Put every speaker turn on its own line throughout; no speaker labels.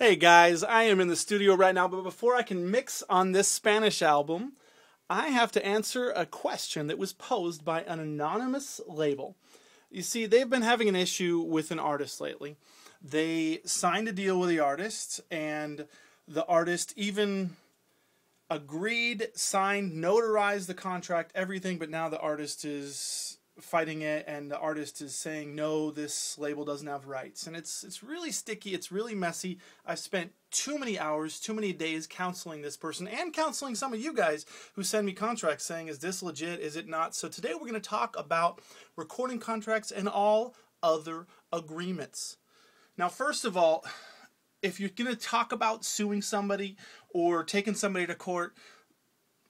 Hey guys, I am in the studio right now, but before I can mix on this Spanish album, I have to answer a question that was posed by an anonymous label. You see, they've been having an issue with an artist lately. They signed a deal with the artist, and the artist even agreed, signed, notarized the contract, everything, but now the artist is fighting it, and the artist is saying, no, this label doesn't have rights. And it's really sticky, it's really messy. I've spent too many hours, too many days counseling this person and counseling some of you guys who send me contracts saying, is this legit, is it not? So today we're going to talk about recording contracts and all other agreements. Now, first of all, if you're going to talk about suing somebody or taking somebody to court,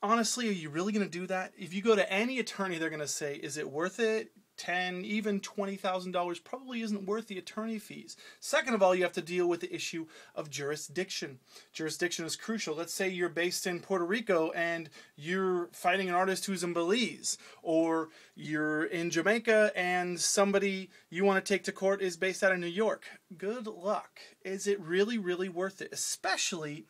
honestly, are you really going to do that? If you go to any attorney, they're going to say, is it worth it? $10,000, even $20,000 probably isn't worth the attorney fees. Second of all, you have to deal with the issue of jurisdiction. Jurisdiction is crucial. Let's say you're based in Puerto Rico and you're fighting an artist who's in Belize, or you're in Jamaica and somebody you want to take to court is based out of New York. Good luck. Is it really, really worth it? Especially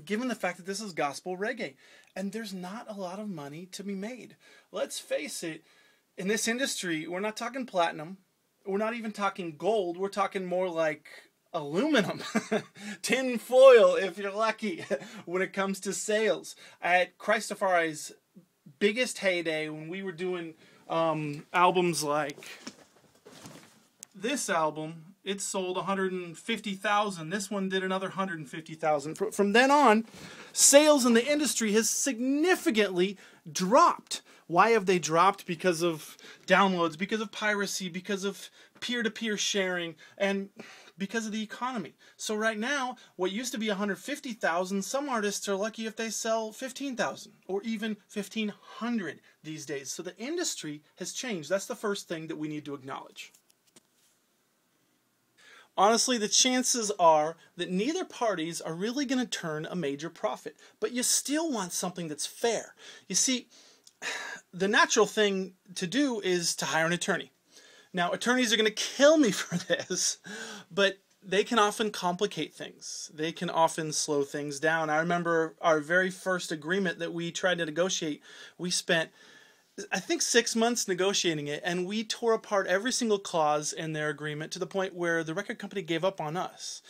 given the fact that this is gospel reggae and there's not a lot of money to be made. Let's face it, in this industry, we're not talking platinum, we're not even talking gold, we're talking more like aluminum, tin foil if you're lucky when it comes to sales. At Christafari's biggest heyday, when we were doing albums like this album, it sold 150,000. This one did another 150,000. From then on, sales in the industry has significantly dropped. Why have they dropped? Because of downloads, because of piracy, because of peer-to-peer sharing, and because of the economy. So right now, what used to be 150,000, some artists are lucky if they sell 15,000 or even 1,500 these days. So the industry has changed. That's the first thing that we need to acknowledge. Honestly, the chances are that neither parties are really going to turn a major profit, but you still want something that's fair. You see, the natural thing to do is to hire an attorney. Now, attorneys are going to kill me for this, but they can often complicate things. They can often slow things down. I remember our very first agreement that we tried to negotiate, we spent I think 6 months negotiating it, and we tore apart every single clause in their agreement to the point where the record company gave up on us.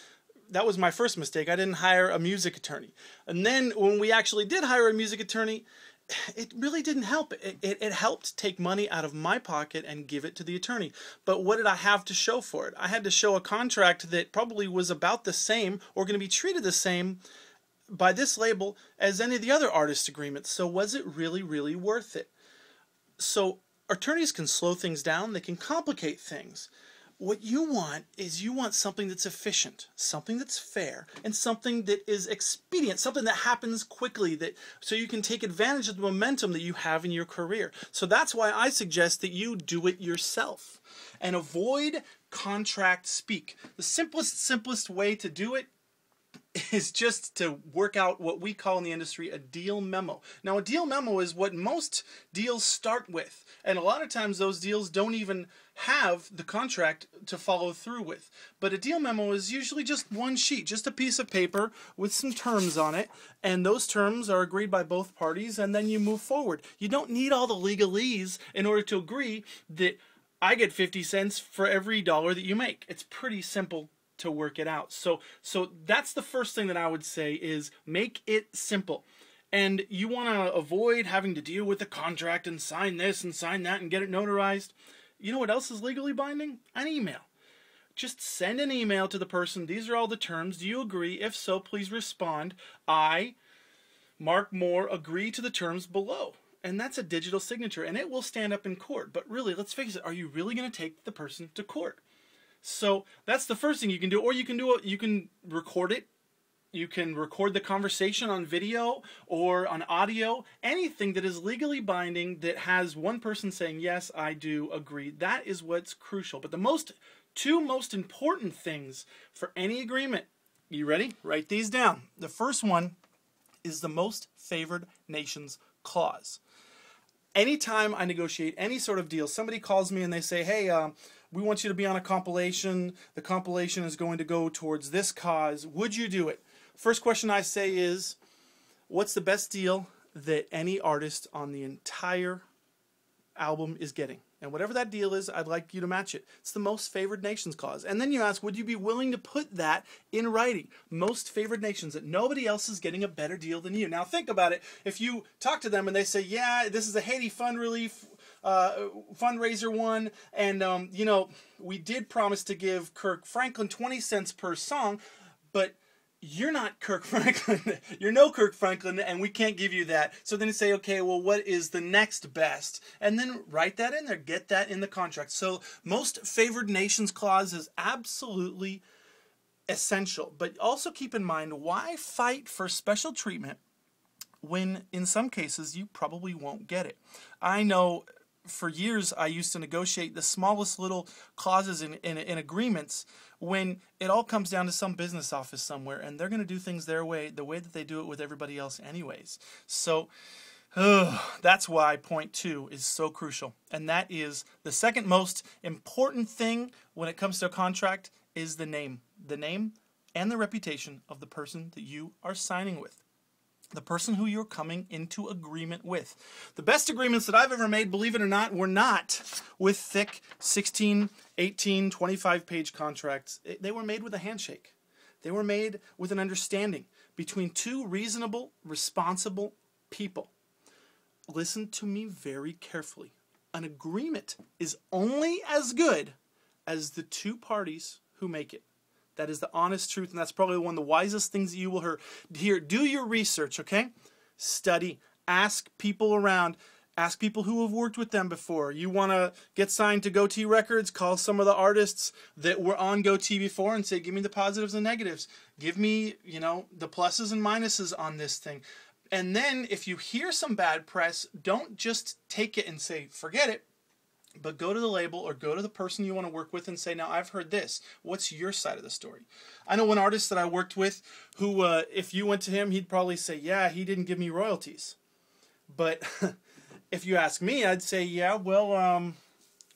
That was my first mistake. I didn't hire a music attorney. And then when we actually did hire a music attorney, it really didn't help. It helped take money out of my pocket and give it to the attorney. But what did I have to show for it? I had to show a contract that probably was about the same or going to be treated the same by this label as any of the other artist agreements. So was it really, really worth it? So attorneys can slow things down, they can complicate things. What you want is you want something that's efficient, something that's fair, and something that is expedient, something that happens quickly, so you can take advantage of the momentum that you have in your career. So that's why I suggest that you do it yourself and avoid contract speak. The simplest way to do it is just to work out what we call in the industry a deal memo. Now, a deal memo is what most deals start with, and a lot of times those deals don't even have the contract to follow through with. But a deal memo is usually just one sheet, just a piece of paper with some terms on it, and those terms are agreed by both parties, and then you move forward. You don't need all the legalese in order to agree that I get 50 cents for every dollar that you make. It's pretty simple to work it out. So that's the first thing that I would say is make it simple. And you want to avoid having to deal with the contract and sign this and sign that and get it notarized. You know what else is legally binding? An email. Just send an email to the person. These are all the terms. Do you agree? If so, please respond. I, Mark Moore, agree to the terms below. And that's a digital signature, and it will stand up in court. But really, let's face it, are you really going to take the person to court? So that's the first thing you can do, or you can record it. You can record the conversation on video or on audio, anything that is legally binding that has one person saying, yes, I do agree. That is what's crucial. But the two most important things for any agreement, you ready? Write these down. The first one is the most favored nations clause. Anytime I negotiate any sort of deal, somebody calls me and they say, hey, we want you to be on a compilation. The compilation is going to go towards this cause. Would you do it? First question I say is, what's the best deal that any artist on the entire album is getting? And whatever that deal is, I'd like you to match it. It's the most favored nations clause. And then you ask, would you be willing to put that in writing? Most favored nations, that nobody else is getting a better deal than you. Now think about it. If you talk to them and they say, yeah, this is a Haiti fund relief fundraiser one, and you know, we did promise to give Kirk Franklin 20 cents per song, but you're not Kirk Franklin. You're no Kirk Franklin, and we can't give you that. So then you say, okay, well, what is the next best? And then write that in there. Get that in the contract. So most favored nations clause is absolutely essential. But also keep in mind, why fight for special treatment when in some cases you probably won't get it? I know for years I used to negotiate the smallest little clauses in agreements when it all comes down to some business office somewhere, and they're going to do things their way, the way that they do it with everybody else anyways. So that's why point 2 is so crucial. And that is the second most important thing when it comes to a contract is the name. The name and the reputation of the person that you are signing with. The person who you're coming into agreement with. The best agreements that I've ever made, believe it or not, were not with thick 16, 18, 25-page contracts. They were made with a handshake. They were made with an understanding between two reasonable, responsible people. Listen to me very carefully. An agreement is only as good as the two parties who make it. That is the honest truth, and that's probably one of the wisest things that you will hear. Do your research, okay? Study. Ask people around. Ask people who have worked with them before. You want to get signed to Gotee Records, call some of the artists that were on Gotee before and say, give me the positives and negatives. Give me, you know, the pluses and minuses on this thing. And then if you hear some bad press, don't just take it and say, forget it. But go to the label or go to the person you want to work with and say, now I've heard this. What's your side of the story? I know one artist that I worked with who, if you went to him, he'd probably say, yeah, he didn't give me royalties. But if you ask me, I'd say, yeah, well,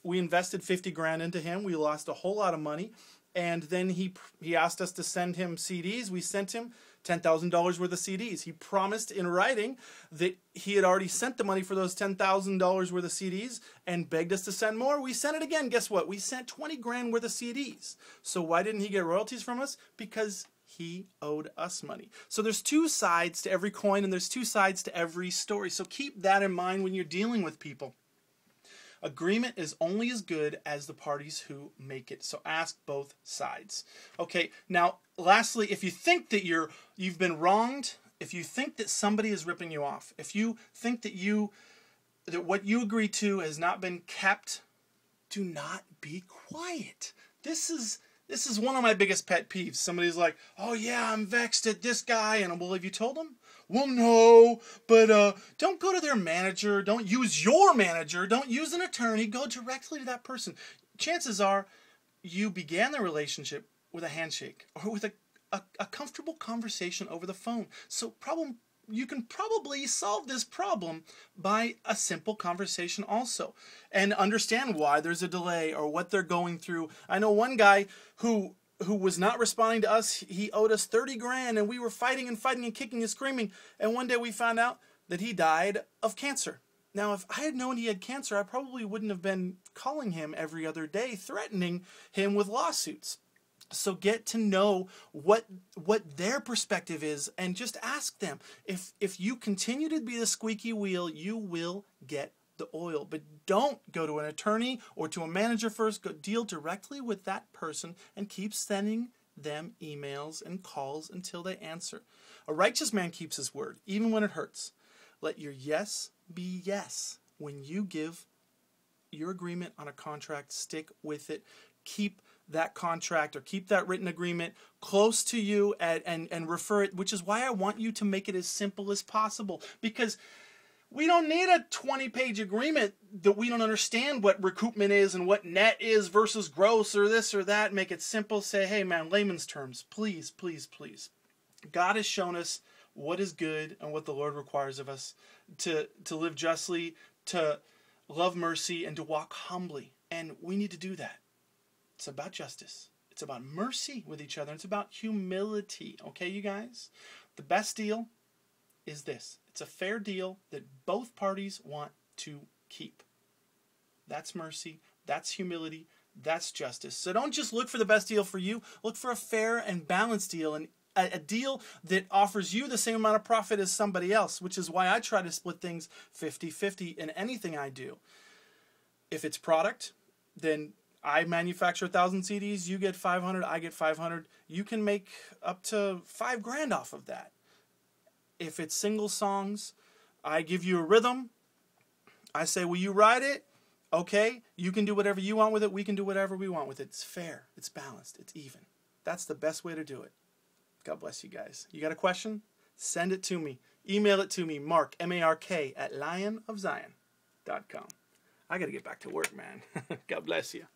we invested 50 grand into him. We lost a whole lot of money. And then he asked us to send him CDs. We sent him $10,000 worth of CDs. He promised in writing that he had already sent the money for those $10,000 worth of CDs and begged us to send more. We sent it again. Guess what? We sent 20 grand worth of CDs. So why didn't he get royalties from us? Because he owed us money. So there's two sides to every coin and there's two sides to every story. So keep that in mind when you're dealing with people. Agreement is only as good as the parties who make it. So ask both sides. Okay, now lastly, if you think that you've been wronged, if you think that somebody is ripping you off, if you think that what you agree to has not been kept, do not be quiet. This is one of my biggest pet peeves. Somebody's like, oh yeah, I'm vexed at this guy. And well, have you told him? Well, no, but don't go to their manager. Don't use your manager. Don't use an attorney. Go directly to that person. Chances are you began the relationship with a handshake or with a comfortable conversation over the phone. So you can probably solve this problem by a simple conversation also and understand why there's a delay or what they're going through. I know one guy who was not responding to us. He owed us 30 grand and we were fighting and kicking and screaming. And one day we found out that he died of cancer. Now, if I had known he had cancer, I probably wouldn't have been calling him every other day, threatening him with lawsuits. So get to know what their perspective is and just ask them. If you continue to be the squeaky wheel, you will get the oil. But don't go to an attorney or to a manager first. Go deal directly with that person and keep sending them emails and calls until they answer. A righteous man keeps his word, even when it hurts. Let your yes be yes. When you give your agreement on a contract, stick with it. Keep that contract or keep that written agreement close to you and refer it, which is why I want you to make it as simple as possible, because we don't need a 20-page agreement that we don't understand what recoupment is and what net is versus gross or this or that. Make it simple. Say, hey man, layman's terms, please, please, please. God has shown us what is good and what the Lord requires of us to live justly, to love mercy, and to walk humbly. And we need to do that. It's about justice. It's about mercy with each other. It's about humility. Okay, you guys? The best deal is this. It's a fair deal that both parties want to keep. That's mercy. That's humility. That's justice. So don't just look for the best deal for you. Look for a fair and balanced deal, and a deal that offers you the same amount of profit as somebody else, which is why I try to split things 50-50 in anything I do. If it's product, then I manufacture 1,000 CDs, you get 500, I get 500. You can make up to $5,000 off of that. If it's single songs, I give you a rhythm. I say, will you write it? Okay, you can do whatever you want with it. We can do whatever we want with it. It's fair. It's balanced. It's even. That's the best way to do it. God bless you guys. You got a question? Send it to me. Email it to me, Mark, M-A-R-K, @lionofzion.com. I got to get back to work, man. God bless you.